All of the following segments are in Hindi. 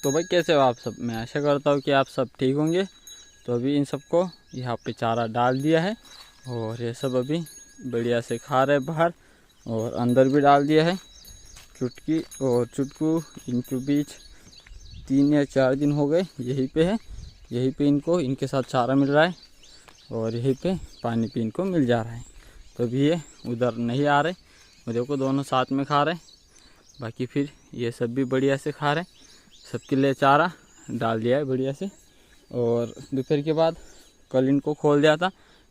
तो भाई कैसे हो आप सब। मैं आशा करता हूँ कि आप सब ठीक होंगे। तो अभी इन सबको यहाँ पे चारा डाल दिया है और ये सब अभी बढ़िया से खा रहे बाहर, और अंदर भी डाल दिया है। चुटकी और चुटकू इनके बीच 3 या 4 दिन हो गए यहीं पे है। यहीं पे इनको इनके साथ चारा मिल रहा है और यहीं पे पानी भी इनको मिल जा रहा है। तो अभी ये उधर नहीं आ रहे, वो देखो दोनों साथ में खा रहे। बाकी फिर ये सब भी बढ़िया से खा रहे। सबके लिए चारा डाल दिया है बढ़िया से। और दोपहर के बाद कल इनको खोल दिया था,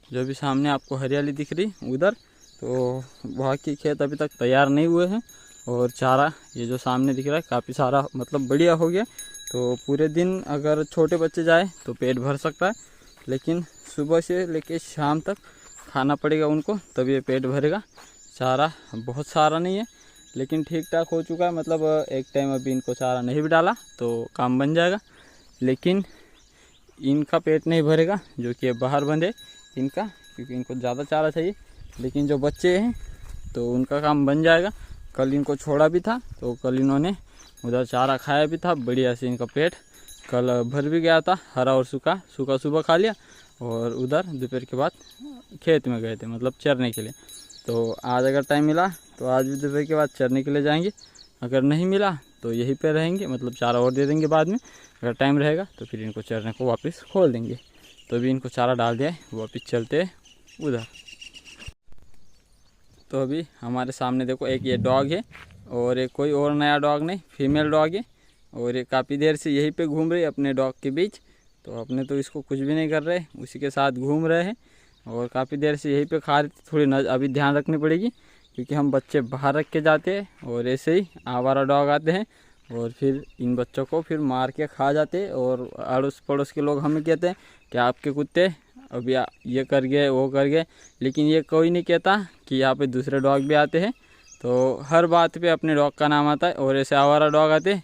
जो भी सामने आपको हरियाली दिख रही उधर, तो वहाँ के खेत अभी तक तैयार नहीं हुए हैं। और चारा ये जो सामने दिख रहा है काफ़ी सारा मतलब बढ़िया हो गया। तो पूरे दिन अगर छोटे बच्चे जाए तो पेट भर सकता है, लेकिन सुबह से लेके शाम तक खाना पड़ेगा उनको, तब ये पेट भरेगा। चारा बहुत सारा नहीं है लेकिन ठीक ठाक हो चुका है। मतलब एक टाइम अभी इनको चारा नहीं भी डाला तो काम बन जाएगा, लेकिन इनका पेट नहीं भरेगा जो कि बाहर बंधे इनका, क्योंकि इनको ज़्यादा चारा चाहिए। लेकिन जो बच्चे हैं तो उनका काम बन जाएगा। कल इनको छोड़ा भी था तो कल इन्होंने उधर चारा खाया भी था बढ़िया से। इनका पेट कल भर भी गया था, हरा और सूखा। सूखा सुबह खा लिया और उधर दोपहर के बाद खेत में गए थे मतलब चरने के लिए। तो आज अगर टाइम मिला तो आज भी दोपहर के बाद चरने के लिए जाएंगे, अगर नहीं मिला तो यहीं पे रहेंगे, मतलब चारा और दे देंगे बाद में। अगर टाइम रहेगा तो फिर इनको चरने को वापस खोल देंगे। तो अभी इनको चारा डाल दिया है, वापस चलते उधर। तो अभी हमारे सामने देखो एक ये डॉग है और एक कोई और नया डॉग नहीं, फीमेल डॉग है। और ये काफ़ी देर से यहीं पे घूम रही है अपने डॉग के बीच। तो अपने तो इसको कुछ भी नहीं कर रहे, उसी के साथ घूम रहे हैं और काफ़ी देर से यहीं पे खा रही थी। थोड़ी अभी ध्यान रखनी पड़ेगी क्योंकि हम बच्चे बाहर रख के जाते हैं और ऐसे ही आवारा डॉग आते हैं और फिर इन बच्चों को फिर मार के खा जाते। और अड़ोस पड़ोस के लोग हमें कहते हैं कि आपके कुत्ते अभी ये कर गए वो कर गए, लेकिन ये कोई नहीं कहता कि यहाँ पे दूसरे डॉग भी आते हैं। तो हर बात पे अपने डॉग का नाम आता है और ऐसे आवारा डॉग आते हैं,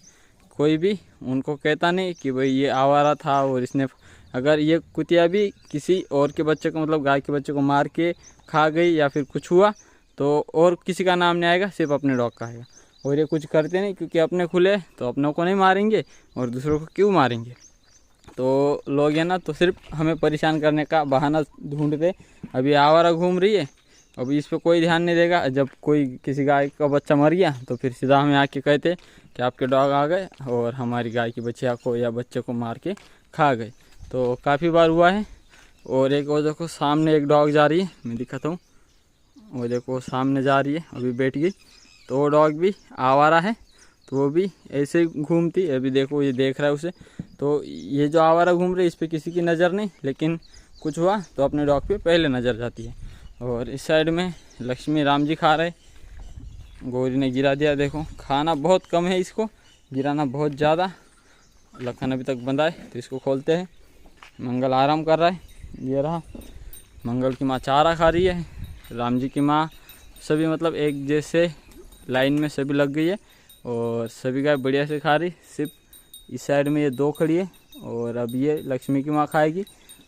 कोई भी उनको कहता नहीं कि भाई ये आवारा था और इसने। अगर ये कुतिया भी किसी और के बच्चे को मतलब गाय के बच्चे को मार के खा गई या फिर कुछ हुआ तो और किसी का नाम नहीं आएगा, सिर्फ अपने डॉग का आएगा। और ये कुछ करते नहीं क्योंकि अपने खुले तो अपनों को नहीं मारेंगे और दूसरों को क्यों मारेंगे। तो लोग हैं ना तो सिर्फ हमें परेशान करने का बहाना ढूंढते। अभी आवारा घूम रही है, अभी इस पर कोई ध्यान नहीं देगा। जब कोई किसी गाय का बच्चा मर गया तो फिर सीधा हमें आके कहते कि आपके डॉग आ गए और हमारी गाय की बच्चिया को या बच्चे को मार के खा गए। तो काफ़ी बार हुआ है। और एक वो देखो सामने एक डॉग जा रही है, मैं दिखाता हूँ। वो देखो सामने जा रही है, अभी बैठ गई। तो वो डॉग भी आवारा है, तो वो भी ऐसे ही घूमती। अभी देखो ये देख रहा है उसे। तो ये जो आवारा घूम रही है इस पर किसी की नज़र नहीं, लेकिन कुछ हुआ तो अपने डॉग पे पहले नज़र जाती है। और इस साइड में लक्ष्मी राम जी खा रहे, गौरी ने गिरा दिया। देखो खाना बहुत कम है, इसको गिराना बहुत ज़्यादा। लखन अभी तक बंधा है तो इसको खोलते हैं। मंगल आराम कर रहा है, ये रहा। मंगल की माँ चारा खा रही है, राम जी की माँ सभी मतलब एक जैसे लाइन में सभी लग गई है और सभी गाय बढ़िया से खा रही। सिर्फ इस साइड में ये 2 खड़ी है और अब ये लक्ष्मी की माँ खाएगी।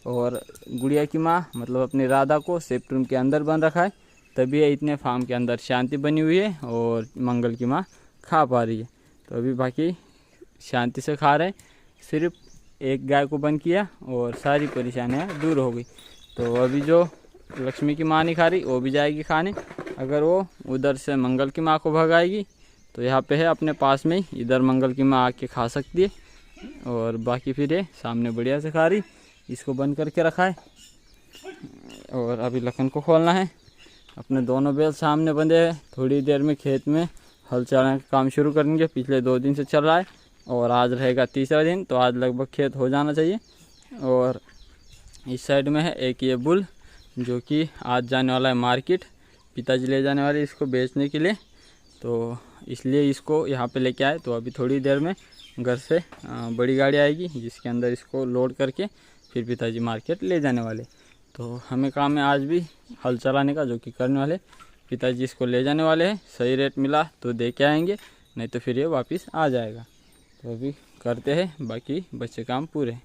और गुड़िया की माँ मतलब अपनी राधा को सेफ्ट रूम के अंदर बंद रखा है, तभी ये इतने फार्म के अंदर शांति बनी हुई है और मंगल की माँ खा पा रही है। तो अभी बाकी शांति से खा रहे, सिर्फ एक गाय को बंद किया और सारी परेशानियाँ दूर हो गई। तो अभी जो लक्ष्मी की माँ नहीं खा रही वो भी जाएगी खाने। अगर वो उधर से मंगल की माँ को भगाएगी तो यहाँ पे है अपने पास में ही, इधर मंगल की माँ आके खा सकती है। और बाकी फिर ये सामने बढ़िया से खा रही, इसको बंद करके रखा है। और अभी लखन को खोलना है। अपने दोनों बैल सामने बंधे हैं, थोड़ी देर में खेत में हल चलाने का काम शुरू करेंगे। पिछले 2 दिन से चल रहा है और आज रहेगा तीसरा दिन, तो आज लगभग खेत हो जाना चाहिए। और इस साइड में है एक ये बुल जो कि आज जाने वाला है मार्केट, पिताजी ले जाने वाले इसको बेचने के लिए, तो इसलिए इसको यहाँ पे लेके आए। तो अभी थोड़ी देर में घर से बड़ी गाड़ी आएगी जिसके अंदर इसको लोड करके फिर पिताजी मार्केट ले जाने वाले। तो हमें काम है आज भी हल चलाने का, जो कि करने वाले। पिताजी इसको ले जाने वाले हैं, सही रेट मिला तो दे के आएंगे, नहीं तो फिर ये वापस आ जाएगा। तो अभी करते हैं बाकी बच्चे काम पूरे।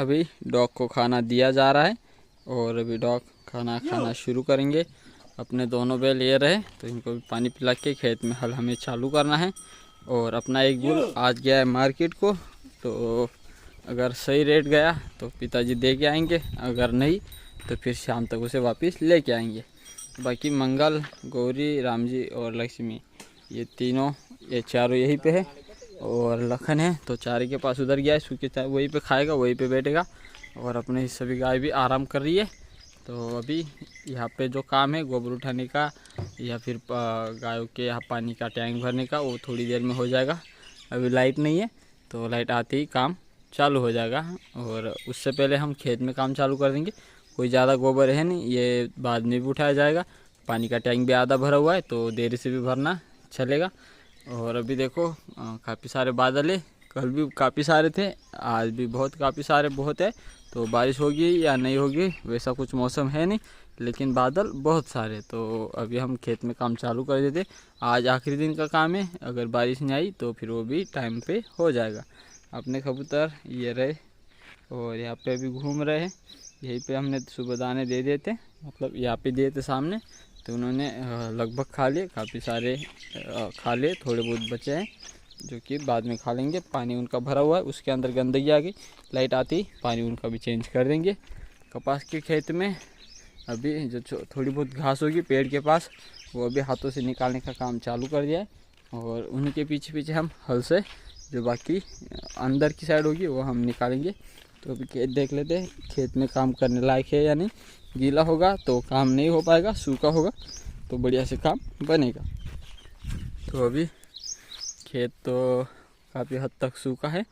अभी डॉग को खाना दिया जा रहा है और अभी डॉग खाना खाना शुरू करेंगे। अपने दोनों बैल ये रहे तो इनको भी पानी पिला के खेत में हल हमें चालू करना है। और अपना एक बुल आज गया है मार्केट को, तो अगर सही रेट गया तो पिताजी दे के आएंगे, अगर नहीं तो फिर शाम तक उसे वापस लेके आएंगे। बाकी मंगल, गौरी, राम जी और लक्ष्मी ये चारों यहीं पे है। और लखन है तो चारे के पास उधर गया है, सूखे चारे वहीं पे खाएगा, वहीं पे बैठेगा। और अपने सभी गाय भी आराम कर रही है। तो अभी यहाँ पे जो काम है गोबर उठाने का या फिर गायों के यहाँ पानी का टैंक भरने का, वो थोड़ी देर में हो जाएगा। अभी लाइट नहीं है तो लाइट आते ही काम चालू हो जाएगा। और उससे पहले हम खेत में काम चालू कर देंगे। कोई ज़्यादा गोबर है नहीं, ये बाद में भी उठाया जाएगा। पानी का टैंक भी आधा भरा हुआ है तो देरी से भी भरना चलेगा। और अभी देखो काफ़ी सारे बादल है, कल भी काफ़ी सारे थे, आज भी काफ़ी सारे है। तो बारिश होगी या नहीं होगी वैसा कुछ मौसम है नहीं, लेकिन बादल बहुत सारे। तो अभी हम खेत में काम चालू कर देते। आज आखिरी दिन का काम है, अगर बारिश नहीं आई तो फिर वो भी टाइम पे हो जाएगा। अपने कबूतर ये रहे और यहाँ पे अभी घूम रहे हैं। यहीं पे हमने सुबह दाने दे देते, मतलब यहाँ पे दिए थे सामने, तो उन्होंने लगभग खा लिए, काफ़ी सारे खा लिए, थोड़े बहुत बचे हैं जो कि बाद में खा लेंगे। पानी उनका भरा हुआ है, उसके अंदर गंदगी आ गई, लाइट आती ही पानी उनका भी चेंज कर देंगे। कपास के खेत में अभी जो थोड़ी बहुत घास होगी पेड़ के पास, वो अभी हाथों से निकालने का काम चालू कर दिया है। और उन्हीं के पीछे पीछे हम हल से जो बाकी अंदर की साइड होगी वो हम निकालेंगे। तो अभी खेत देख लेते हैं, खेत में काम करने लायक है या नहीं। गीला होगा तो काम नहीं हो पाएगा, सूखा होगा तो बढ़िया से काम बनेगा। तो अभी खेत तो काफ़ी हद तक सूखा है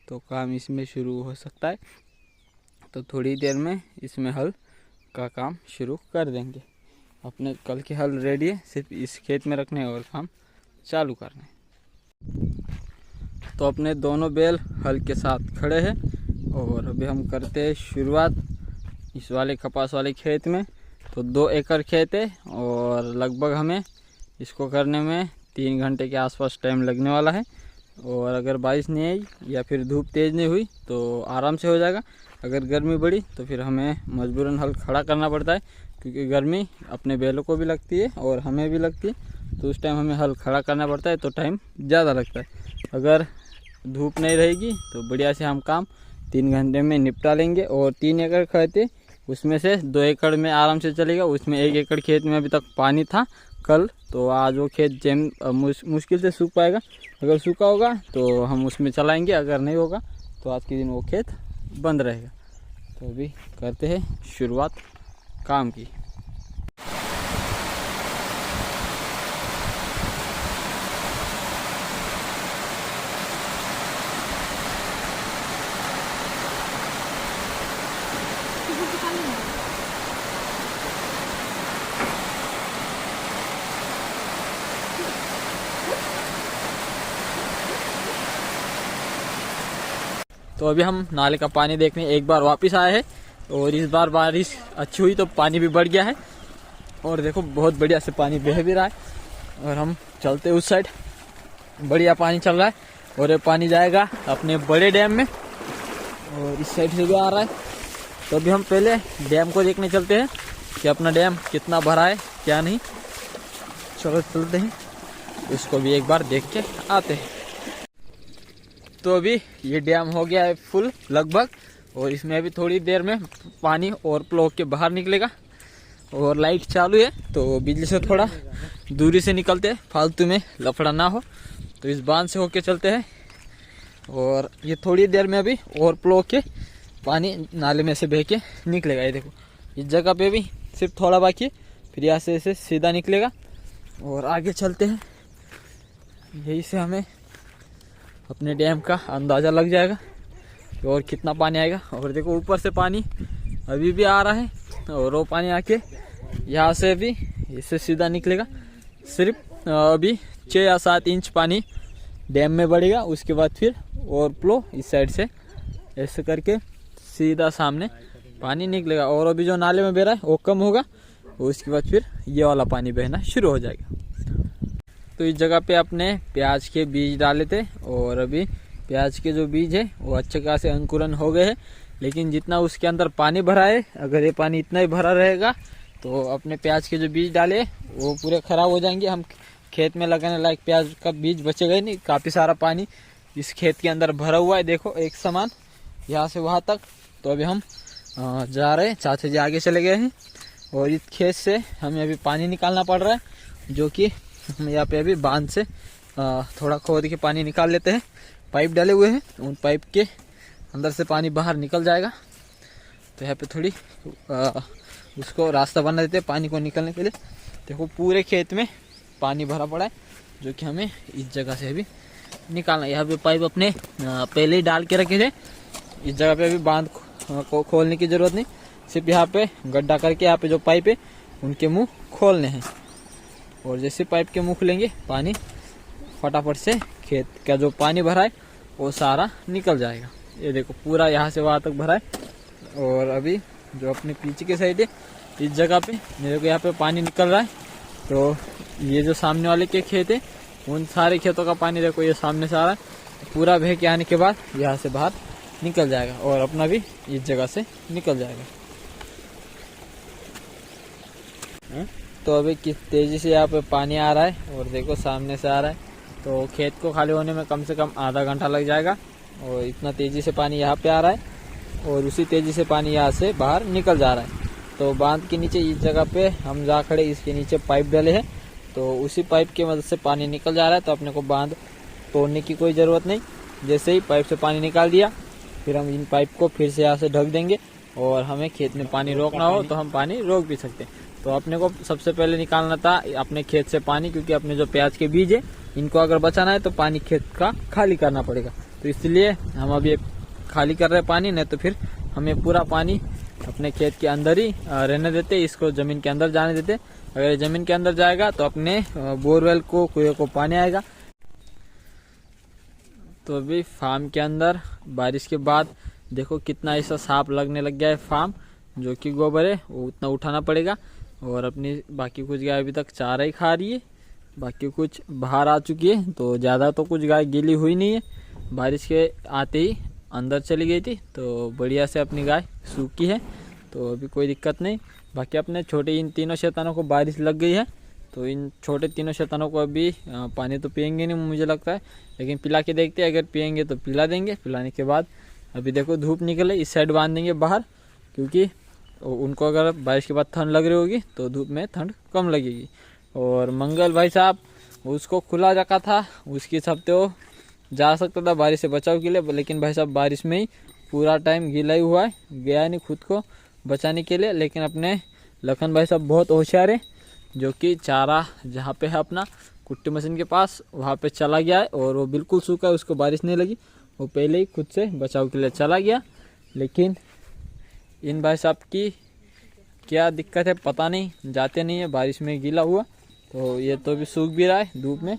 तो काम इसमें शुरू हो सकता है। तो थोड़ी देर में इसमें हल का काम शुरू कर देंगे। अपने कल के हल रेडी है, सिर्फ इस खेत में रखने और काम चालू करना है। तो अपने दोनों बैल हल के साथ खड़े हैं और अभी हम करते हैं शुरुआत इस वाले कपास वाले खेत में। तो 2 एकड़ खेत है और लगभग हमें इसको करने में 3 घंटे के आसपास टाइम लगने वाला है। और अगर बारिश नहीं आई या फिर धूप तेज़ नहीं हुई तो आराम से हो जाएगा। अगर गर्मी बढ़ी तो फिर हमें मजबूरन हल खड़ा करना पड़ता है, क्योंकि गर्मी अपने बैलों को भी लगती है और हमें भी लगती है। तो उस टाइम हमें हल खड़ा करना पड़ता है तो टाइम ज़्यादा लगता है। अगर धूप नहीं रहेगी तो बढ़िया से हम काम 3 घंटे में निपटा लेंगे। और 3 एकड़ खेत है, उसमें से 2 एकड़ में आराम से चलेगा। उसमें 1 एकड़ खेत में अभी तक पानी था कल, तो आज वो खेत मुश्किल से सूख पाएगा। अगर सूखा होगा तो हम उसमें चलाएंगे, अगर नहीं होगा तो आज के दिन वो खेत बंद रहेगा। तो अभी करते हैं शुरुआत काम की। तो अभी हम नाले का पानी देखने एक बार वापस आए हैं और इस बार बारिश अच्छी हुई तो पानी भी बढ़ गया है। और देखो बहुत बढ़िया से पानी बह भी रहा है। और हम चलते उस साइड, बढ़िया पानी चल रहा है और ये पानी जाएगा अपने बड़े डैम में और इस साइड से भी आ रहा है। तो अभी हम पहले डैम को देखने चलते हैं कि अपना डैम कितना भरा है क्या नहीं। चलो चलते हैं, इसको भी एक बार देख के आते हैं। तो अभी ये डैम हो गया है फुल लगभग, और इसमें अभी थोड़ी देर में पानी और फ्लो के बाहर निकलेगा। और लाइट चालू है तो बिजली से थोड़ा दूरी से निकलते हैं, फालतू में लफड़ा ना हो। तो इस बांध से होके चलते हैं और ये थोड़ी देर में अभी और फ्लो के पानी नाले में से बह के निकलेगा। ये देखो इस जगह पे भी सिर्फ थोड़ा बाकी है, फिर यहाँ से ऐसे सीधा निकलेगा। और आगे चलते हैं, यही से हमें अपने डैम का अंदाज़ा लग जाएगा कि और कितना पानी आएगा। और देखो ऊपर से पानी अभी भी आ रहा है और वो पानी आके यहाँ से भी इससे सीधा निकलेगा। सिर्फ अभी 6 या 7 इंच पानी डैम में बढ़ेगा, उसके बाद फिर और फ्लो इस साइड से ऐसे करके सीधा सामने पानी निकलेगा। और अभी जो नाले में बह रहा है वो कम होगा, उसके बाद फिर ये वाला पानी बहना शुरू हो जाएगा। तो इस जगह पे अपने प्याज के बीज डाले थे और अभी प्याज के जो बीज है वो अच्छे खासे अंकुरन हो गए हैं। लेकिन जितना उसके अंदर पानी भरा है, अगर ये पानी इतना ही भरा रहेगा तो अपने प्याज के जो बीज डाले वो पूरे खराब हो जाएंगे। हम खेत में लगाने लायक प्याज का बीज बचेगा ही नहीं। काफ़ी सारा पानी इस खेत के अंदर भरा हुआ है, देखो एक समान यहाँ से वहाँ तक। तो अभी हम जा रहे हैं, चाचा जी आगे चले गए हैं और इस खेत से हमें अभी पानी निकालना पड़ रहा है, जो कि हम यहाँ पे अभी बांध से थोड़ा खोद के पानी निकाल लेते हैं। पाइप डाले हुए हैं, उन पाइप के अंदर से पानी बाहर निकल जाएगा। तो यहाँ पे थोड़ी उसको रास्ता बना देते हैं पानी को निकलने के लिए। देखो पूरे खेत में पानी भरा पड़ा है, जो कि हमें इस जगह से अभी निकालना। यहाँ पे पाइप अपने पहले ही डाल के रखे थे। इस जगह पे अभी बांध को खोलने की जरूरत नहीं, सिर्फ यहाँ पे गड्ढा करके यहाँ पे जो पाइप है उनके मुंह खोलने हैं। और जैसे पाइप के मुंह खुलेंगे पानी फटाफट से खेत का जो पानी भरा है वो सारा निकल जाएगा। ये देखो पूरा यहाँ से वहाँ तक भरा है। और अभी जो अपने पीछे के साइड है इस जगह पे मेरे को यहाँ पे पानी निकल रहा है। तो ये जो सामने वाले के खेत है उन सारे खेतों का पानी देखो ये सामने से आ रहा है। पूरा बह के आने के बाद यहाँ से बाहर निकल जाएगा और अपना भी इस जगह से निकल जाएगा। तो अभी किस तेजी से यहाँ पे पानी आ रहा है और देखो सामने से आ रहा है। तो खेत को खाली होने में कम से कम आधा घंटा लग जाएगा। और इतना तेजी से पानी यहाँ पे आ रहा है और उसी तेजी से पानी यहाँ से बाहर निकल जा रहा है। तो बांध के नीचे इस जगह पे हम जा खड़े, इसके नीचे पाइप डाले हैं, तो उसी पाइप की मदद से पानी निकल जा रहा है। तो अपने को बांध तोड़ने की कोई ज़रूरत नहीं। जैसे ही पाइप से पानी निकाल दिया फिर हम इन पाइप को फिर से यहाँ से ढक देंगे। और हमें खेत में पानी रोकना हो तो हम पानी रोक भी सकते हैं। तो अपने को सबसे पहले निकालना था अपने खेत से पानी, क्योंकि अपने जो प्याज के बीज है इनको अगर बचाना है तो पानी खेत का खाली करना पड़ेगा। तो इसलिए हम अभी खाली कर रहे हैं पानी, नहीं तो फिर हमें पूरा पानी अपने खेत के अंदर ही रहने देते, इसको ज़मीन के अंदर जाने देते। अगर ज़मीन के अंदर जाएगा तो अपने बोरवेल को कुएं को पानी आएगा। तो अभी फार्म के अंदर बारिश के बाद देखो कितना ऐसा सांप लगने लग गया है। फार्म जो कि गोबर है वो उतना उठाना पड़ेगा। और अपनी बाकी कुछ गाय अभी तक चारा ही खा रही है, बाकी कुछ बाहर आ चुकी है। तो ज़्यादा तो कुछ गाय गीली हुई नहीं है, बारिश के आते ही अंदर चली गई थी। तो बढ़िया से अपनी गाय सूखी है, तो अभी कोई दिक्कत नहीं। बाकी अपने छोटे इन तीनों शैतानों को बारिश लग गई है, तो इन छोटे तीनों शैतानों को अभी पानी तो पियेंगे नहीं मुझे लगता है, लेकिन पिला के देखते हैं। अगर पियेंगे तो पिला देंगे। पिलाने के बाद अभी देखो धूप निकले, इस साइड बांध देंगे बाहर, क्योंकि उनको अगर बारिश के बाद ठंड लग रही होगी तो धूप में ठंड कम लगेगी। और मंगल भाई साहब उसको खुला रखा था, उसके हफ्ते वो जा सकता था बारिश से बचाव के लिए, लेकिन भाई साहब बारिश में ही पूरा टाइम गीला ही हुआ है, गया नहीं खुद को बचाने के लिए। लेकिन अपने लखन भाई साहब बहुत होशियार है, जो कि चारा जहाँ पे है अपना कुट्टी मशीन के पास वहाँ पे चला गया है और वो बिल्कुल सूखा है, उसको बारिश नहीं लगी, वो पहले ही खुद से बचाव के लिए चला गया। लेकिन इन भाई साहब की क्या दिक्कत है पता नहीं, जाते नहीं है बारिश में गीला हुआ। तो ये तो भी सूख भी रहा है धूप में।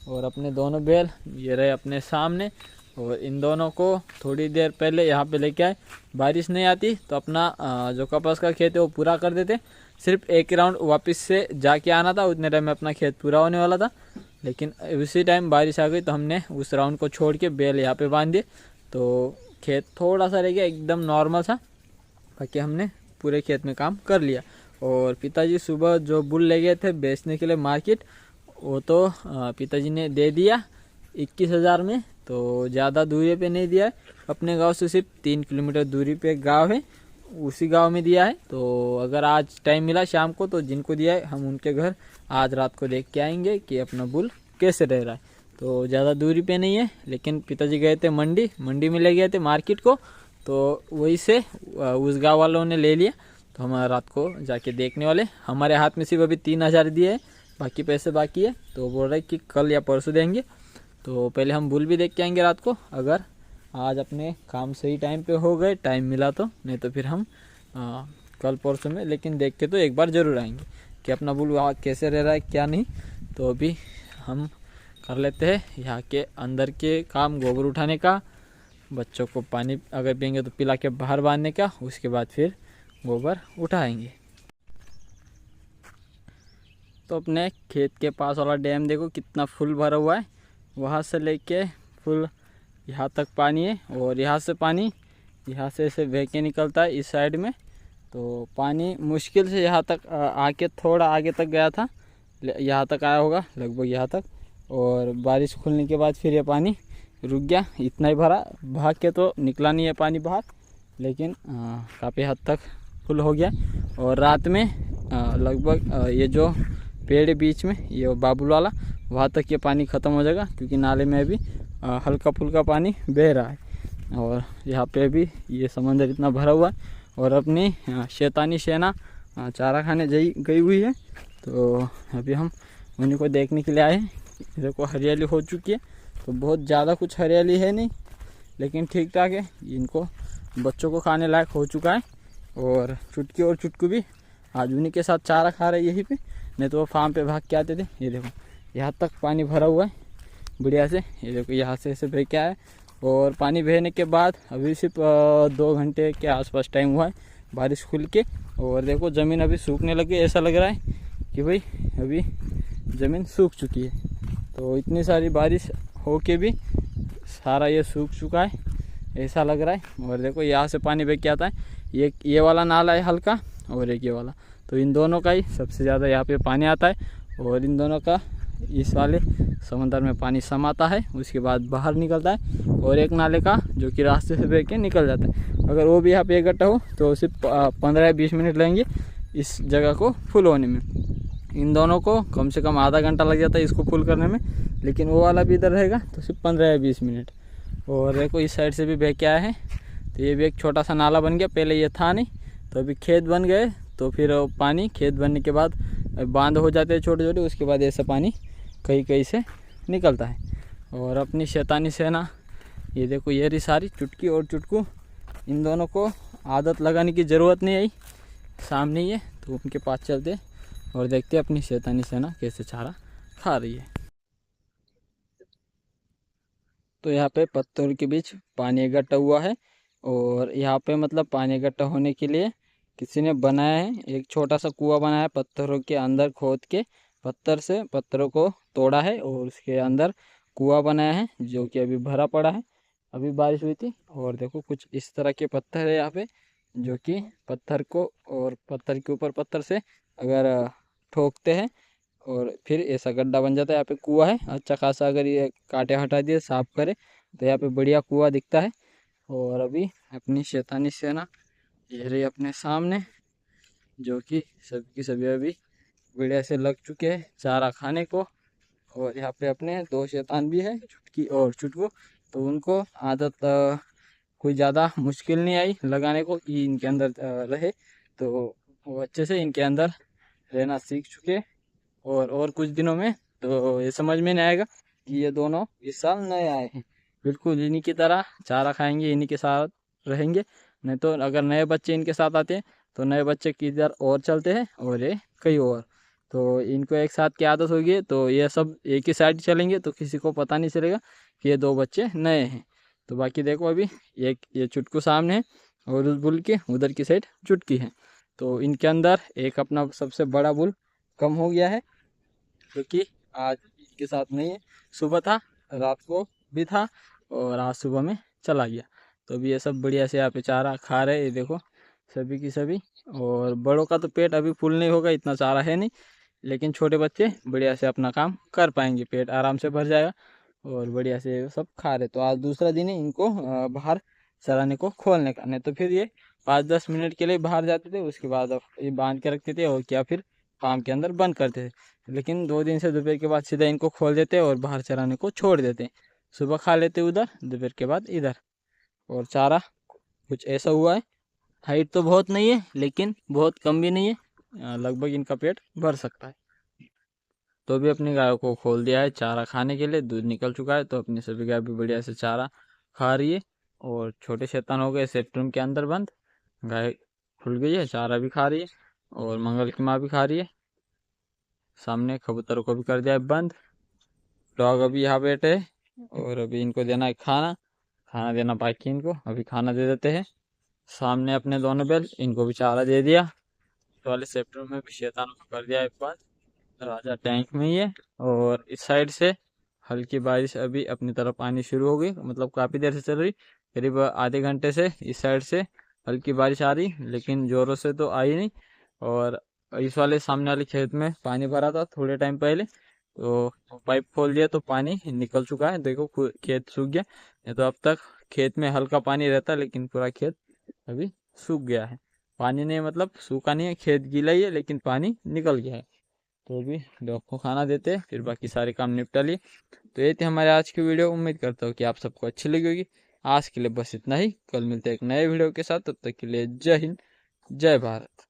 और अपने दोनों बैल ये रहे अपने सामने, और इन दोनों को थोड़ी देर पहले यहाँ पे लेके आए। बारिश नहीं आती तो अपना जो कपास का खेत है वो पूरा कर देते। सिर्फ एक राउंड वापस से जाके आना था, उतने टाइम में अपना खेत पूरा होने वाला था। लेकिन उसी टाइम बारिश आ गई तो हमने उस राउंड को छोड़ के बैल यहाँ पे बांध दिए। तो खेत थोड़ा सा रह गया एकदम नॉर्मल सा, बाकी हमने पूरे खेत में काम कर लिया। और पिताजी सुबह जो बुल ले गए थे बेचने के लिए मार्केट, वो तो पिताजी ने दे दिया 21,000 में। तो ज़्यादा दूरी पे नहीं दिया है, अपने गांव से सिर्फ 3 किलोमीटर दूरी पे गांव है, उसी गांव में दिया है। तो अगर आज टाइम मिला शाम को तो जिनको दिया है हम उनके घर आज रात को देख के आएंगे कि अपना बुल कैसे रह रहा है। तो ज़्यादा दूरी पे नहीं है, लेकिन पिताजी गए थे मंडी में ले गए थे मार्केट को, तो वही से उस गाँव वालों ने ले लिया। तो हम रात को जाके देखने वाले, हमारे हाथ में सिर्फ अभी 3,000 दिए हैं, बाकी पैसे बाकी है। तो बोल रहे कि कल या परसों देंगे। तो पहले हम बुल भी देख के आएंगे रात को, अगर आज अपने काम सही टाइम पे हो गए, टाइम मिला तो, नहीं तो फिर हम कल परसों में, लेकिन देख के तो एक बार ज़रूर आएंगे कि अपना बुल वहाँ कैसे रह रहा है क्या नहीं। तो अभी हम कर लेते हैं यहाँ के अंदर के काम, गोबर उठाने का, बच्चों को पानी अगर पियेंगे तो पिला के बाहर बांधने का, उसके बाद फिर गोबर उठाएंगे। तो अपने खेत के पास वाला डैम देखो कितना फुल भरा हुआ है, वहाँ से लेके फुल यहाँ तक पानी है। और यहाँ से पानी यहाँ से ऐसे बह के निकलता है इस साइड में। तो पानी मुश्किल से यहाँ तक आके थोड़ा आगे तक गया था, यहाँ तक आया होगा लगभग यहाँ तक। और बारिश खुलने के बाद फिर ये पानी रुक गया, इतना ही भरा, भाग के तो निकला नहीं है पानी बाहर, लेकिन काफ़ी हद तक फुल हो गया। और रात में लगभग ये जो पेड़ बीच में ये बाबुल वाला, वहाँ तक ये पानी ख़त्म हो जाएगा, क्योंकि नाले में भी हल्का फुल्का पानी बह रहा है। और यहाँ पे भी ये समंदर इतना भरा हुआ है। और अपनी शैतानी सेना चारा खाने गई हुई है। तो अभी हम उन्हीं को देखने के लिए आए हैं। देखो हरियाली हो चुकी है, तो बहुत ज़्यादा कुछ हरियाली है नहीं, लेकिन ठीक ठाक है। इनको बच्चों को खाने लायक हो चुका है। और चुटकी और चुटकू भी आज उन्हीं के साथ चारा खा रहे यहीं पे, नहीं तो वो फार्म पे भाग के आते थे। ये देखो यहाँ तक पानी भरा हुआ है बढ़िया से। ये देखो यहाँ से ऐसे बह के आया। और पानी बहने के बाद अभी सिर्फ 2 घंटे के आसपास टाइम हुआ है बारिश खुल के। और देखो ज़मीन अभी सूखने लगी, ऐसा लग रहा है कि भाई अभी ज़मीन सूख चुकी है। तो इतनी सारी बारिश हो के भी सारा ये सूख चुका है ऐसा लग रहा है। और देखो यहाँ से पानी बह के आता है, ये वाला नाला है हल्का, और एक ये वाला। तो इन दोनों का ही सबसे ज़्यादा यहाँ पे पानी आता है। और इन दोनों का इस वाले समंदर में पानी समाता है, उसके बाद बाहर निकलता है। और एक नाले का जो कि रास्ते से बह के निकल जाता है। अगर वो भी यहाँ पे इकट्ठा हो तो सिर्फ 15-20 मिनट लगेंगे इस जगह को फुल होने में। इन दोनों को कम से कम आधा घंटा लग जाता है इसको फुल करने में, लेकिन वो वाला भी इधर रहेगा तो सिर्फ 15-20 मिनट। और देखो इस साइड से भी बह के आया है। तो ये भी एक छोटा सा नाला बन गया, पहले ये था नहीं, तो अभी खेत बन गए। तो फिर पानी खेत बनने के बाद बांध हो जाते हैं छोटे छोटे, उसके बाद ऐसा पानी कहीं कहीं से निकलता है। और अपनी शैतानी सेना ये देखो ये रही सारी, चुटकी और चुटकू। इन दोनों को आदत लगाने की ज़रूरत नहीं आई, सामने ही है, तो उनके पास चलते और देखते अपनी शैतानी सेना कैसे चारा खा रही है। तो यहाँ पे पत्थर के बीच पानी इकट्ठा हुआ है। और यहाँ पे मतलब पानी इकट्ठा होने के लिए किसी ने बनाया है, एक छोटा सा कुआं बनाया है पत्थरों के अंदर खोद के, पत्थरों को तोड़ा है और उसके अंदर कुआं बनाया है, जो कि अभी भरा पड़ा है। अभी बारिश हुई थी। और देखो कुछ इस तरह के पत्थर है यहाँ पे, जो कि पत्थर को और पत्थर के ऊपर पत्थर से अगर ठोकते हैं और फिर ऐसा गड्ढा बन जाता है। यहाँ पे कुआं है अच्छा खासा, अगर ये कांटे हटा दिए साफ करे तो यहाँ पे बढ़िया कुआं दिखता है। और अभी अपनी शैतानी सेना ये रही अपने सामने, जो कि सभी की सभी अभी बढ़िया से लग चुके हैं चारा खाने को। और यहाँ पे अपने 2 शैतान भी है, चुटकी और चुटकू। तो उनको आदत कोई ज़्यादा मुश्किल नहीं आई लगाने को कि इनके अंदर रहे, तो वो अच्छे से इनके अंदर रहना सीख चुके। और कुछ दिनों में तो ये समझ में नहीं आएगा कि ये दोनों इस साल नए आए हैं, बिल्कुल इन्हीं की तरह चारा खाएंगे, इन्हीं के साथ रहेंगे। नहीं तो अगर नए बच्चे इनके साथ आते हैं तो नए बच्चे किधर और चलते हैं और ये कहीं और। तो इनको एक साथ की आदत होगी तो ये सब एक ही साइड चलेंगे, तो किसी को पता नहीं चलेगा कि ये 2 बच्चे नए हैं। तो बाकी देखो अभी एक ये चुटकू सामने है और उस बुल के उधर की साइड चुटकी है। तो इनके अंदर एक अपना सबसे बड़ा बुल कम हो गया है, क्योंकि आज इसके साथ नहीं है। सुबह था, रात को भी था और आज सुबह में चला गया। तो अभी ये सब बढ़िया से यहाँ पे चारा खा रहे हैं, ये देखो सभी की सभी। और बड़ों का तो पेट अभी फुल नहीं होगा, इतना चारा है नहीं, लेकिन छोटे बच्चे बढ़िया से अपना काम कर पाएंगे, पेट आराम से भर जाएगा और बढ़िया से सब खा रहे। तो आज दूसरा दिन है इनको बाहर चराने को खोलने का। नहीं तो फिर ये 5-10 मिनट के लिए बाहर जाते थे, उसके बाद ये बांध के रखते थे और क्या फिर फार्म के अंदर बंद करते थे। लेकिन 2 दिन से दोपहर के बाद सीधा इनको खोल देते और बाहर चराने को छोड़ देते। सुबह खा लेते उधर, दोपहर के बाद इधर। और चारा कुछ ऐसा हुआ है, हाइट तो बहुत नहीं है लेकिन बहुत कम भी नहीं है, लगभग इनका पेट भर सकता है। तो भी अपनी गायों को खोल दिया है चारा खाने के लिए, दूध निकल चुका है। तो अपनी सभी गाय भी बढ़िया से चारा खा रही है। और छोटे शैतान हो गए सेट के अंदर बंद, गाय खुल गई है, चारा भी खा रही है और मंगल की माँ भी खा रही है। सामने कबूतरों को भी कर दिया है बंद। डॉग अभी यहाँ बैठे हैं और अभी इनको देना है खाना, खाना देना बाकी इनको, अभी खाना दे देते हैं। सामने अपने दोनों बैल, इनको भी चारा दे दिया। तो वाले सेक्टर में भी शैतानों को कर दिया एक बार, राजा टैंक में ही है। और इस साइड से हल्की बारिश अभी अपनी तरफ आनी शुरू हो गई, मतलब काफ़ी देर से चल रही, करीब आधे घंटे से इस साइड से हल्की बारिश आ रही, लेकिन ज़ोरों से तो आई नहीं। और इस वाले सामने वाले खेत में पानी भरा था थोड़े टाइम पहले, तो पाइप खोल दिया तो पानी निकल चुका है। देखो खेत सूख गया, नहीं तो अब तक खेत में हल्का पानी रहता, लेकिन पूरा खेत अभी सूख गया है। पानी नहीं, मतलब सूखा नहीं है, खेत गीला ही है, लेकिन पानी निकल गया है। तो अभी डॉग को खाना देते हैं, फिर बाकी सारे काम निपटा लिए। तो ये थी हमारे आज की वीडियो। उम्मीद करता हूँ कि आप सबको अच्छी लगी होगी। आज के लिए बस इतना ही, कल मिलते हैं एक नए वीडियो के साथ। तब तक के लिए जय हिंद, जय भारत।